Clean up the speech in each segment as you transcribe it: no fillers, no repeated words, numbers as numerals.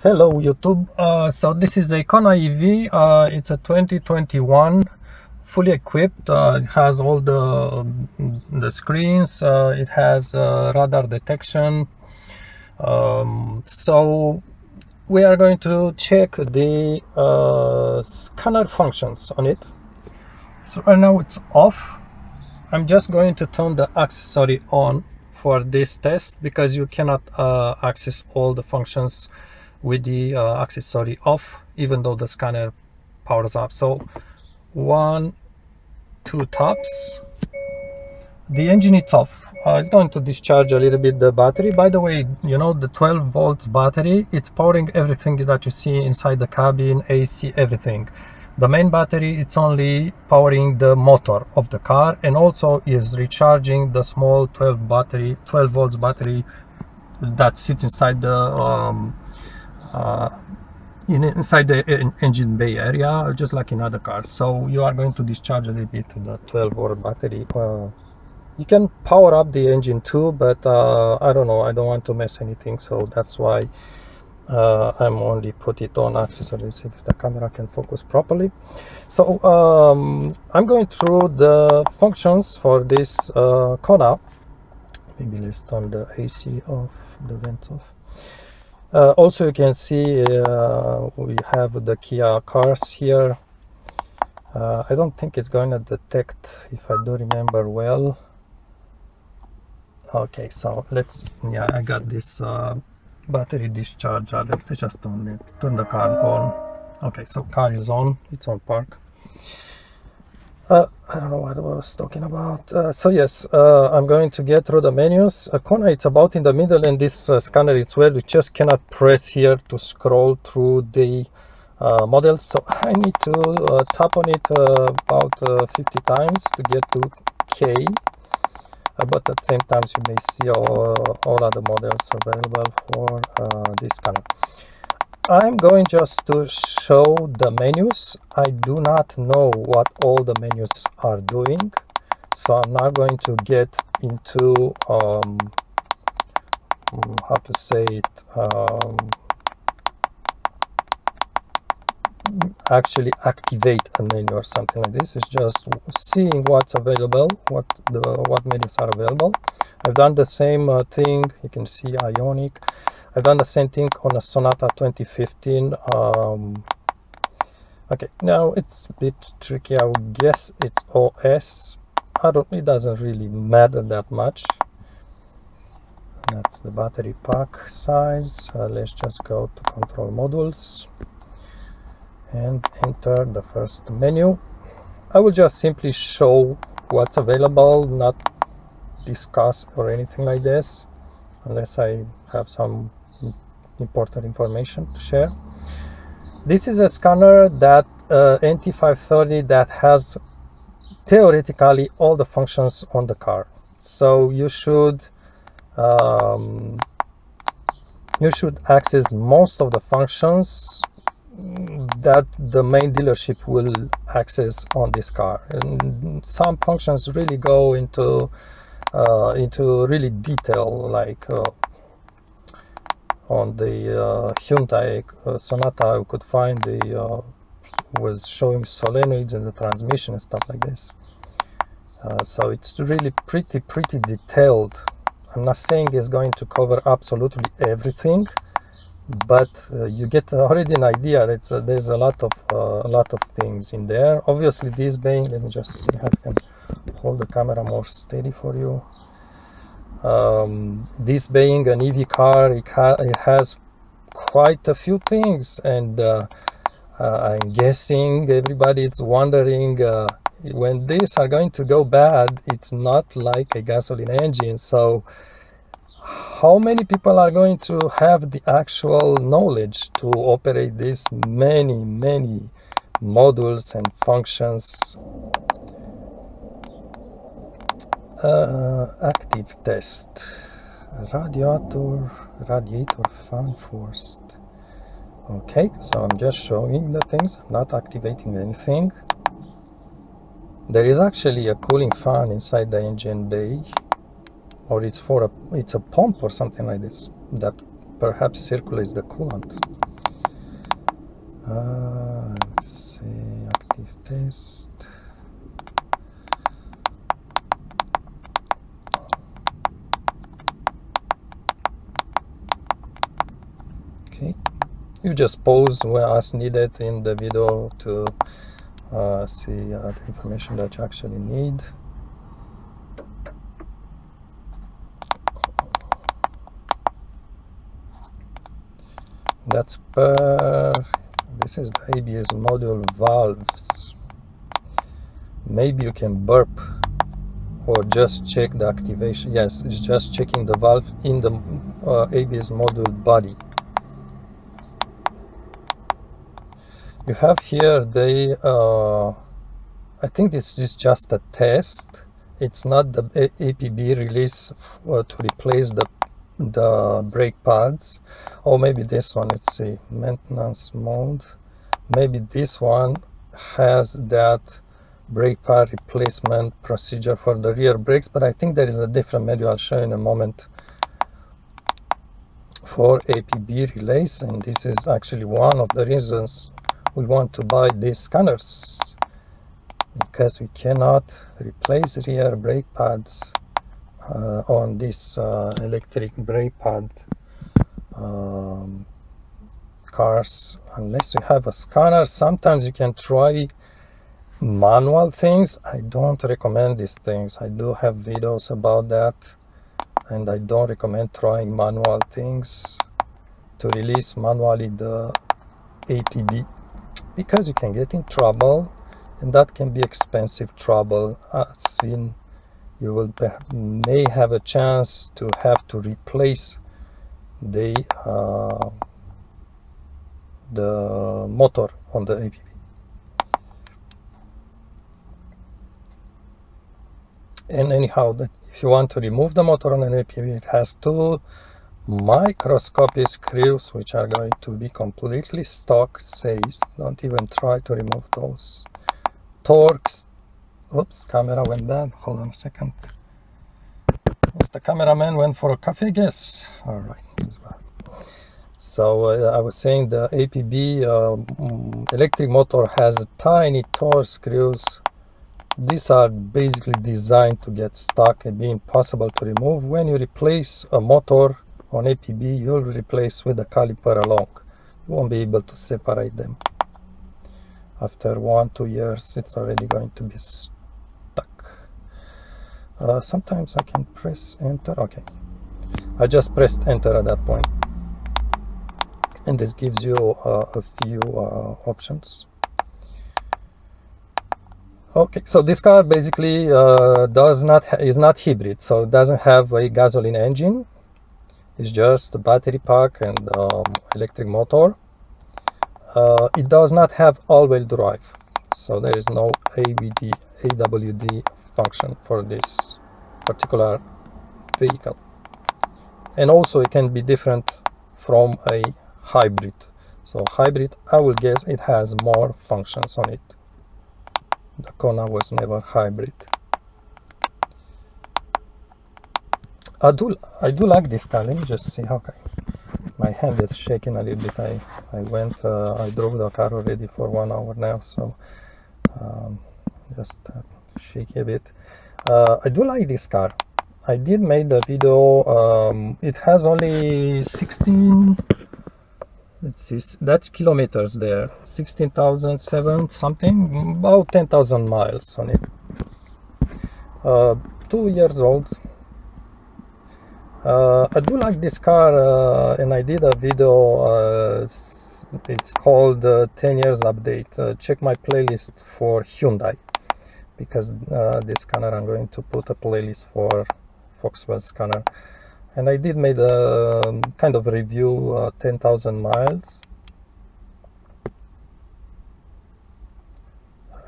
Hello YouTube. So this is a Kona EV. It's a 2021, fully equipped. It has all the screens. It has radar detection. So we are going to check the scanner functions on it. So right now it's off. I'm just going to turn the accessory on for this test because you cannot access all the functions with the accessory off, even though the scanner powers up. So 1, 2 taps, the engine is off. It's going to discharge a little bit the battery. By the way, you know, the 12 volts battery, it's powering everything that you see inside the cabin, AC, everything. The main battery, it's only powering the motor of the car, and also is recharging the small 12 volts battery that sits inside the inside the engine bay area, just like in other cars. So you are going to discharge a little bit the 12 volt battery. You can power up the engine too, but I don't know, I don't want to mess anything, so that's why I'm only put it on accessories if the camera can focus properly. So I'm going through the functions for this Kona. Maybe let's turn the AC off, the vents off. Also you can see we have the Kia cars here. I don't think it's going to detect, if I do remember well. Okay, so let's, yeah, I got this battery discharge. Let's just turn the car on. Okay, so car is on, it's on park. I don't know what I was talking about. So yes, I'm going to get through the menus. Kona, it's about in the middle, and this scanner is where you just cannot press here to scroll through the models. So I need to tap on it about 50 times to get to K. But at the same time, you may see all other models available for this scanner. I'm going just to show the menus. I do not know what all the menus are doing, so I'm not going to get into how to say it, actually activate a menu or something like this. It's just seeing what's available, what menus are available. I've done the same thing. You can see Ioniq. I've done the same thing on a Sonata 2015. Okay, now it's a bit tricky. I would guess it's OS. It doesn't really matter that much. That's the battery pack size. Let's just go to control modules and enter the first menu. I will just simply show what's available, not discuss or anything like this, unless I have some important information to share. This is a scanner that NT530 that has theoretically all the functions on the car. So you should access most of the functions that the main dealership will access on this car, and some functions really go into really detail, like on the Hyundai Sonata, I could find was showing solenoids in the transmission and stuff like this. So it's really pretty detailed. I'm not saying it's going to cover absolutely everything, but you get already an idea that there's a lot of things in there. Obviously, this being, let me just see how I can hold the camera more steady for you. This being an EV car, it has quite a few things, and I'm guessing everybody is wondering when these are going to go bad. It's not like a gasoline engine, so how many people are going to have the actual knowledge to operate these many modules and functions? Active test. Radiator fan forced. Okay, so I'm just showing the things, I'm not activating anything. There is actually a cooling fan inside the engine bay, or it's a pump or something like this that perhaps circulates the coolant. Let's see, active test. Okay, you just pause as needed in the video to see the information that you actually need. That's this is the ABS module valves. Maybe you can burp or just check the activation. Yes, it's just checking the valve in the ABS module body. You have here the I think this is just a test. It's not the APB release to replace the brake pads. Or maybe this one, let's see, maintenance mode. Maybe this one has that brake pad replacement procedure for the rear brakes, but I think there is a different menu I'll show you in a moment for APB relays, and this is actually one of the reasons we want to buy these scanners, because we cannot replace rear brake pads on this electric brake pad cars unless you have a scanner. Sometimes you can try manual things. I don't recommend these things. I do have videos about that, and I don't recommend trying manual things to release manually the APB, because you can get in trouble, and that can be expensive trouble, as in you may have a chance to have to replace the motor on the APB. And anyhow, if you want to remove the motor on an APB, it has two microscopic screws which are going to be completely stock. Says don't even try to remove those. Torx. Oops, camera went bad. Hold on a second. Yes, the cameraman went for a coffee, I guess. All right. So I was saying the APB electric motor has tiny Torx screws. These are basically designed to get stuck and be impossible to remove. When you replace a motor on APB, you'll replace with the caliper along. You won't be able to separate them. After 1-2 years, it's already going to be stuck. Sometimes I can press enter. Okay, I just pressed enter at that point, and this gives you a few options. Okay, so this car basically is not hybrid, so it doesn't have a gasoline engine. It's just a battery pack and electric motor. It does not have all-wheel drive, so there is no AWD function for this particular vehicle. And also it can be different from a hybrid. So hybrid, I will guess it has more functions on it. The Kona was never hybrid. I do like this car. Let me just see how my hand is shaking a little bit. I drove the car already for 1 hour now, so just shaky a bit. I do like this car. I did make the video. It has only 16. Let's see, that's kilometers there. 16,007 something, about 10,000 miles on it. 2 years old. I do like this car, and I did a video. It's called 10 years update. Check my playlist for Hyundai, because this scanner I'm going to put a playlist for Foxwell scanner. And I did make a kind of review, 10,000 miles,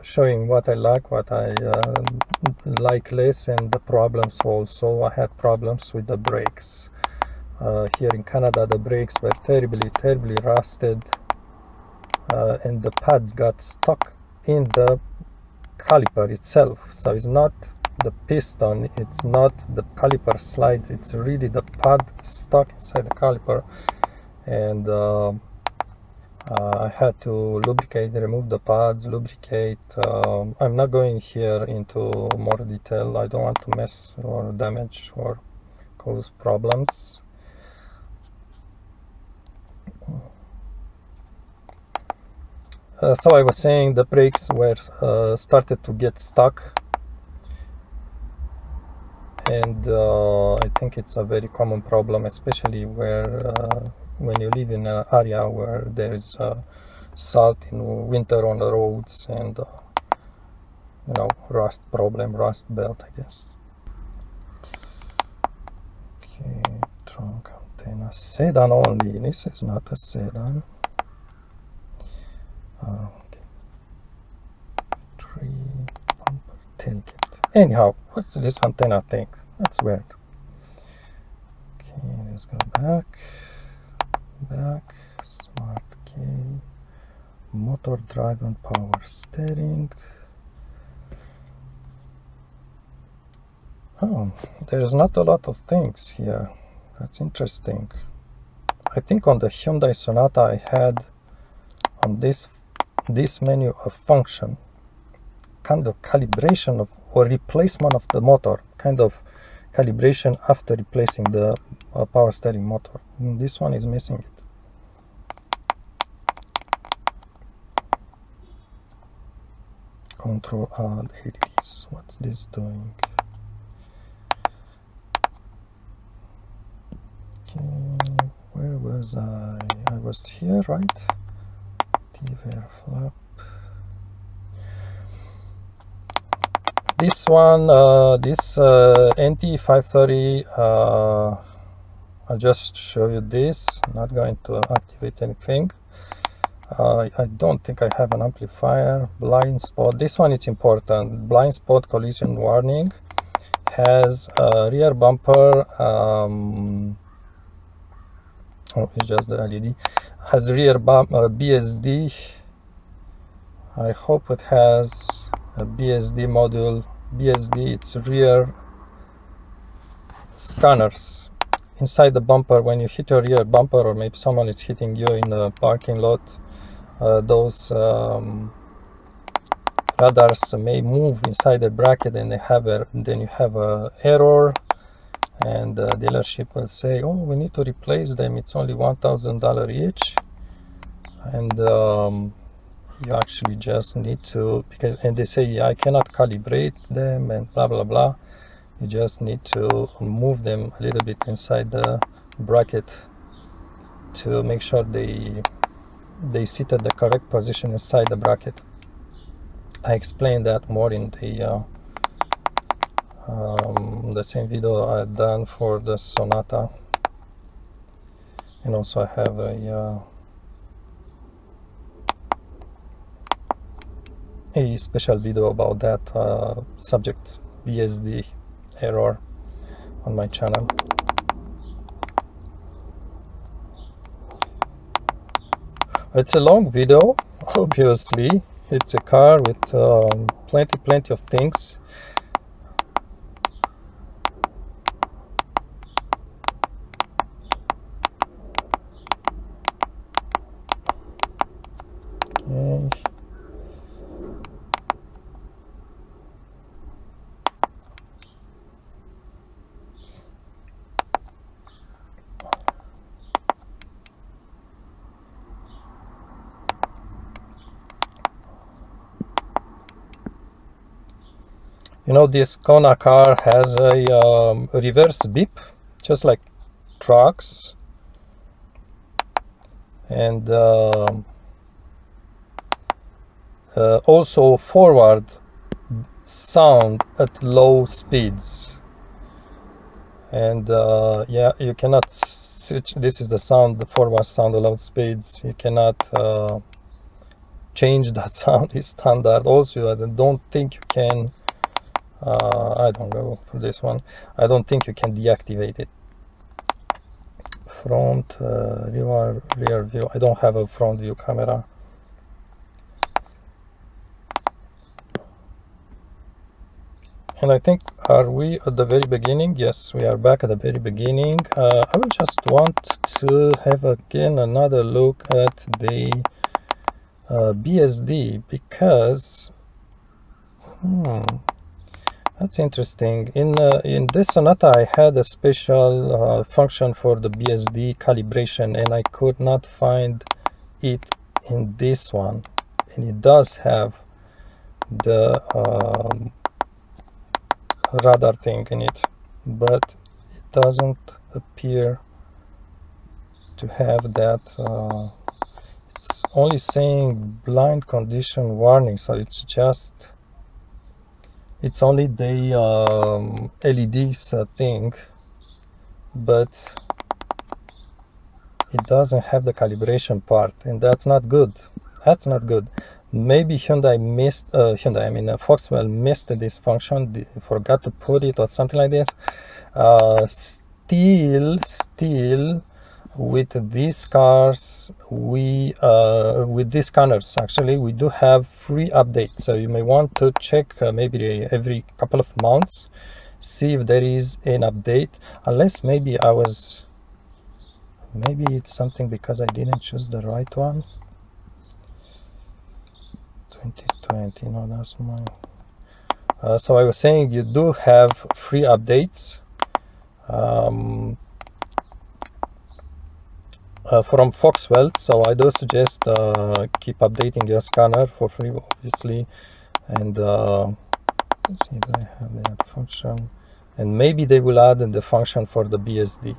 showing what I like, what I like less, and the problems also. I had problems with the brakes. Here in Canada, the brakes were terribly rusted, and the pads got stuck in the caliper itself. So it's not the piston, it's not the caliper slides, it's really the pad stuck inside the caliper. And I had to lubricate, remove the pads, lubricate. I'm not going here into more detail. I don't want to mess or damage or cause problems. So I was saying the brakes were started to get stuck, and I think it's a very common problem, especially where when you live in an area where there is salt in winter on the roads, and you know, rust problem, rust belt, I guess. Okay, trunk antenna, sedan only. This is not a sedan. Okay. 3 bumper tailgate. Anyhow, what's this antenna thing? That's weird. Okay, let's go back, smart key, motor drive and power steering. Oh, there's not a lot of things here. That's interesting. I think on the Hyundai Sonata I had on this menu a function, kind of calibration of or replacement of the motor, kind of calibration after replacing the power steering motor. This one is missing it. Control Alt LEDs. What's this doing? Okay, where was I? I was here, right? TVR flap. This one, this NT530, I'll just show you this. I'm not going to activate anything. I don't think I have an amplifier. Blind spot. This one is important. Blind spot collision warning. Has a rear bumper. Oh, it's just the LED. Has rear BSD. I hope it has a BSD module. BSD, it's rear scanners inside the bumper. When you hit your rear bumper, or maybe someone is hitting you in the parking lot, those radars may move inside the bracket, and then you have a error, and the dealership will say, oh, we need to replace them, it's only $1,000 each. And you actually just need to, and they say, yeah, I cannot calibrate them and blah blah blah. You just need to move them a little bit inside the bracket to make sure they sit at the correct position inside the bracket. I explained that more in the same video I've done for the Sonata, and also I have a special video about that subject, BSD error, on my channel. It's a long video, obviously. It's a car with plenty of things. Okay. You know, this Kona car has a reverse beep, just like trucks, and also forward sound at low speeds. And yeah, you cannot switch. This is the sound, the forward sound at low speeds. You cannot change that sound. It's standard. Also, I don't think you can. I don't go for this one. I don't think you can deactivate it. Front, rear view. I don't have a front view camera. And I think, are we at the very beginning? Yes, we are back at the very beginning. I will just want to have again another look at the BSD because that's interesting. In this Sonata I had a special function for the BSD calibration, and I could not find it in this one, and it does have the radar thing in it, but it doesn't appear to have that. It's only saying blind condition warning, so it's only the LEDs thing, but it doesn't have the calibration part, and that's not good. That's not good. Maybe Hyundai missed, Foxwell missed this function, forgot to put it or something like this. Still, with these cars, with these scanners, actually, we do have free updates. So you may want to check maybe every couple of months, see if there is an update. Unless maybe it's something because I didn't choose the right one. 2020, no, that's mine. So I was saying you do have free updates from Foxwell, so I do suggest keep updating your scanner for free, obviously. And let's see if I have that function, and maybe they will add in the function for the BSD.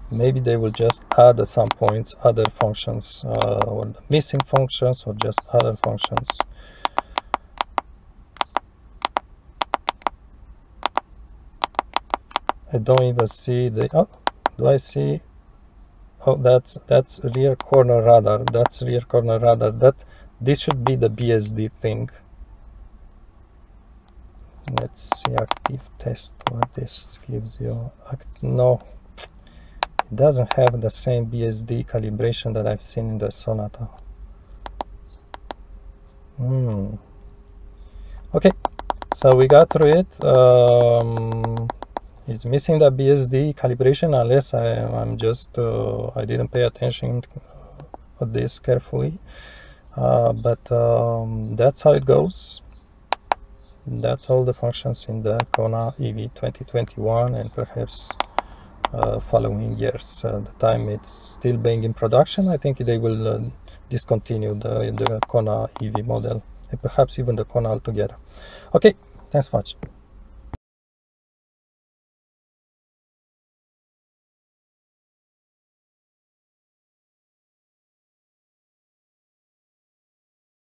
Maybe they will just add at some points other functions, or the missing functions, or just other functions. I don't even see the, oh, do I see? Oh, that's rear corner radar. That's rear corner radar. This should be the BSD thing. Let's see, active test, what this gives you. No, it doesn't have the same BSD calibration that I've seen in the Sonata. Okay, so we got through it. It's missing the BSD calibration, unless I didn't pay attention to this carefully. But that's how it goes. That's all the functions in the Kona EV 2021, and perhaps following years. The time it's still being in production, I think they will discontinue the Kona EV model, and perhaps even the Kona altogether. Okay, thanks much.